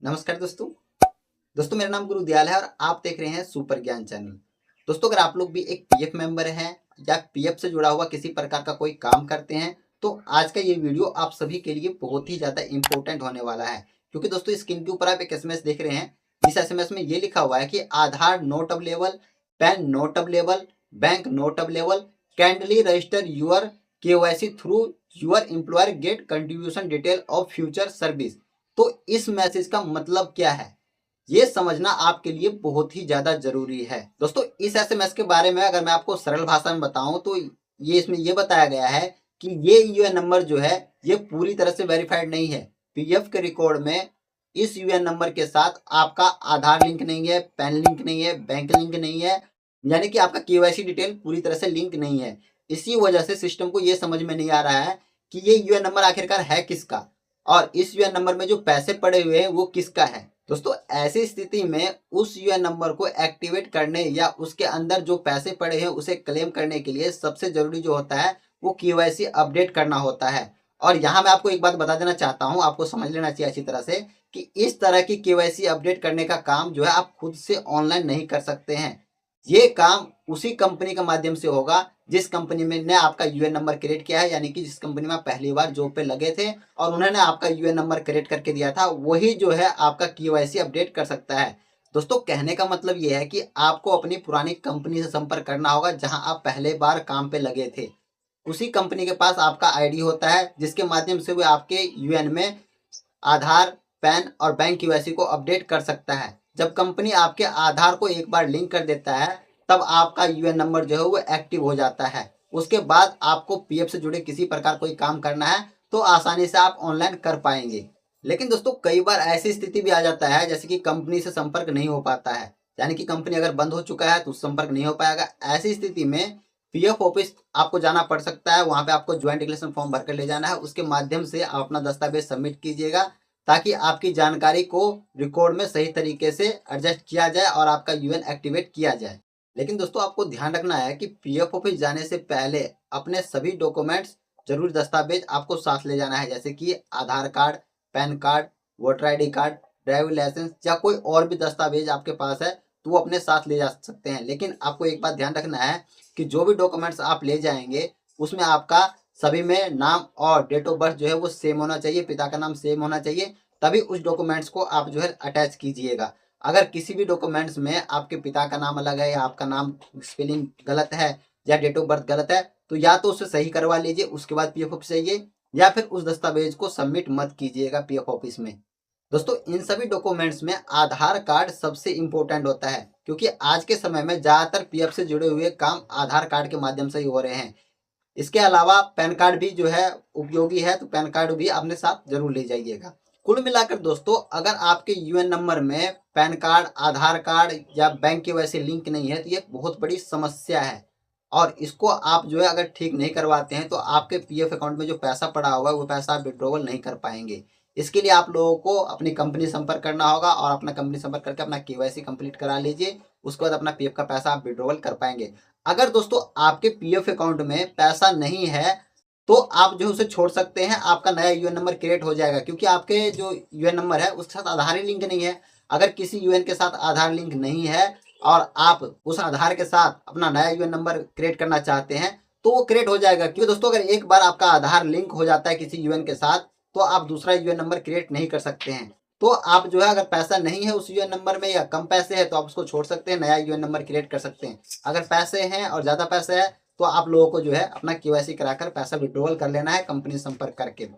नमस्कार दोस्तों। मेरा नाम गुरु दयाल है और आप देख रहे हैं सुपर ज्ञान चैनल। दोस्तों, अगर आप लोग भी एक पीएफ मेंबर हैं या पीएफ से जुड़ा हुआ किसी प्रकार का कोई काम करते हैं तो आज का ये वीडियो आप सभी के लिए बहुत ही ज़्यादा इंपॉर्टेंट होने वाला है। क्योंकि दोस्तों, स्क्रीन के ऊपर आप एक एसएमएस देख रहे हैं। इस एसएमएस में ये लिखा हुआ है कि Aadhaar not available, PAN not available, bank not available, kindly register your KYC through your employer get contribution detail of future service. तो इस मैसेज का मतलब क्या है, ये समझना आपके लिए बहुत ही ज्यादा जरूरी है। दोस्तों, इस एसएमएस के बारे में अगर मैं आपको सरल भाषा में बताऊं तो ये इसमें ये बताया गया है कि ये यूएन नंबर जो है ये पूरी तरह से वेरीफाइड नहीं है। पीएफ के रिकॉर्ड में इस यूएन नंबर के साथ आपका आधार लिंक नहीं है, पैन लिंक नहीं है, बैंक लिंक नहीं है, यानी कि आपका केवाईसी डिटेल पूरी तरह से लिंक नहीं है। इसी वजह से सिस्टम को ये समझ में नहीं आ रहा है कि ये यूएन नंबर आखिरकार है किसका और इस यूएन नंबर में जो पैसे पड़े हुए हैं वो किसका है। दोस्तों, ऐसी स्थिति में उस यूएन नंबर को एक्टिवेट करने या उसके अंदर जो पैसे पड़े हैं उसे क्लेम करने के लिए सबसे जरूरी जो होता है वो केवाईसी अपडेट करना होता है। और यहाँ मैं आपको एक बात बता देना चाहता हूँ, आपको समझ लेना चाहिए अच्छी तरह से कि इस तरह की केवाईसी अपडेट करने का काम जो है आप खुद से ऑनलाइन नहीं कर सकते हैं। ये काम उसी कंपनी के माध्यम से होगा जिस कंपनी में ने आपका यूएन नंबर क्रिएट किया है, यानी कि जिस कंपनी में आप पहली बार जॉब पे लगे थे और उन्होंने आपका यूएन नंबर क्रिएट करके दिया था, वही जो है आपका केवाईसी अपडेट कर सकता है। दोस्तों, कहने का मतलब ये है कि आपको अपनी पुरानी कंपनी से संपर्क करना होगा जहां आप पहले बार काम पे लगे थे। उसी कंपनी के पास आपका आईडी होता है जिसके माध्यम से वे आपके यूएन में आधार, पैन और बैंक केवाईसी को अपडेट कर सकता है। जब कंपनी आपके आधार को एक बार लिंक कर देता है तब आपका यूएन नंबर जो है वो एक्टिव हो जाता है। उसके बाद आपको पीएफ से जुड़े किसी प्रकार कोई काम करना है तो आसानी से आप ऑनलाइन कर पाएंगे। लेकिन दोस्तों, कई बार ऐसी स्थिति भी आ जाता है जैसे कि कंपनी से संपर्क नहीं हो पाता है, यानी कि कंपनी अगर बंद हो चुका है तो संपर्क नहीं हो पाएगा। ऐसी स्थिति में पीएफ ऑफिस आपको जाना पड़ सकता है। वहां पे आपको ज्वाइंट डिक्लेरेशन फॉर्म भरकर ले जाना है, उसके माध्यम से आप अपना दस्तावेज सबमिट कीजिएगा ताकि आपकी जानकारी को रिकॉर्ड में सही तरीके से एडजस्ट किया जाए और आपका यूएन एक्टिवेट किया जाए। लेकिन दोस्तों, आपको ध्यान रखना है कि पीएफ ऑफिस जाने से पहले अपने सभी डॉक्यूमेंट्स, जरूरी दस्तावेज आपको साथ ले जाना है, जैसे कि Aadhaar card, PAN card, voter ID card, driving licence या कोई और भी दस्तावेज आपके पास है तो वो अपने साथ ले जा सकते हैं। लेकिन आपको एक बात ध्यान रखना है कि जो भी डॉक्यूमेंट्स आप ले जाएंगे उसमें आपका सभी में नाम और डेट ऑफ बर्थ जो है वो सेम होना चाहिए, पिता का नाम सेम होना चाहिए, तभी उस डॉक्यूमेंट्स को आप जो है अटैच कीजिएगा। अगर किसी भी डॉक्यूमेंट्स में आपके पिता का नाम अलग है या आपका नाम स्पेलिंग गलत है या डेट ऑफ बर्थ गलत है तो या तो उसे सही करवा लीजिए, उसके बाद पीएफ ऑफिस जाइए, या फिर उस दस्तावेज को सबमिट मत कीजिएगा पीएफ ऑफिस में। दोस्तों, इन सभी डॉक्यूमेंट्स में आधार कार्ड सबसे इंपॉर्टेंट होता है क्योंकि आज के समय में ज्यादातर पीएफ से जुड़े हुए काम आधार कार्ड के माध्यम से ही हो रहे हैं। इसके अलावा पैन कार्ड भी जो है उपयोगी है, तो पैन कार्ड भी अपने साथ जरूर ले जाइएगा। कुल मिलाकर दोस्तों, अगर आपके यूएन नंबर में पैन कार्ड, आधार कार्ड या बैंक के वैसे लिंक नहीं है तो ये बहुत बड़ी समस्या है और इसको आप जो है अगर ठीक नहीं करवाते हैं तो आपके पीएफ अकाउंट में जो पैसा पड़ा हुआ है वो पैसा आप विड्रॉवल नहीं कर पाएंगे। इसके लिए आप लोगों को अपनी कंपनी संपर्क करना होगा और अपना कंपनी संपर्क करके अपना केवाईसी कंप्लीट करा लीजिए। उसके बाद अपना पीएफ का पैसा आप विड्रॉवल कर पाएंगे। अगर दोस्तों आपके पीएफ अकाउंट में पैसा नहीं है तो आप जो उसे छोड़ सकते हैं, आपका नया यूएन नंबर क्रिएट हो जाएगा क्योंकि आपके जो यूएन नंबर है उसके साथ आधार ही लिंक नहीं है। अगर किसी यूएन के साथ आधार लिंक नहीं है और आप उस आधार के साथ अपना नया यूएन नंबर क्रिएट करना चाहते हैं तो वो क्रिएट हो जाएगा। क्योंकि दोस्तों, अगर एक बार आपका आधार लिंक हो जाता है किसी यूएन के साथ तो आप दूसरा यूएन नंबर क्रिएट नहीं कर सकते हैं। तो आप जो है अगर पैसा नहीं है उस यूएन नंबर में या कम पैसे है तो आप उसको छोड़ सकते हैं, नया यूएन नंबर क्रिएट कर सकते हैं। अगर पैसे हैं और ज्यादा पैसे है तो आप लोगों को जो है अपना केवाईसी कराकर पैसा विड्रॉवल कर लेना है कंपनी संपर्क करके।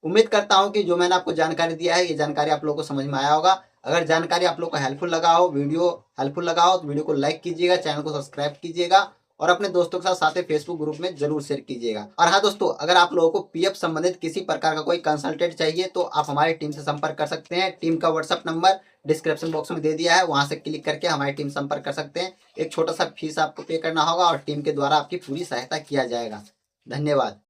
उम्मीद करता हूं कि जो मैंने आपको जानकारी दिया है ये जानकारी आप लोगों को समझ में आया होगा। अगर जानकारी आप लोगों को हेल्पफुल लगा हो, वीडियो हेल्पफुल लगा हो तो वीडियो को लाइक कीजिएगा, चैनल को सब्सक्राइब कीजिएगा और अपने दोस्तों के साथ ही फेसबुक ग्रुप में जरूर शेयर कीजिएगा। और हाँ दोस्तों, अगर आप लोगों को पीएफ संबंधित किसी प्रकार का कोई कंसल्टेंट चाहिए तो आप हमारी टीम से संपर्क कर सकते हैं। टीम का व्हाट्सएप नंबर डिस्क्रिप्शन बॉक्स में दे दिया है, वहां से क्लिक करके हमारी टीम संपर्क कर सकते हैं। एक छोटा सा फीस आपको पे करना होगा और टीम के द्वारा आपकी पूरी सहायता किया जाएगा। धन्यवाद।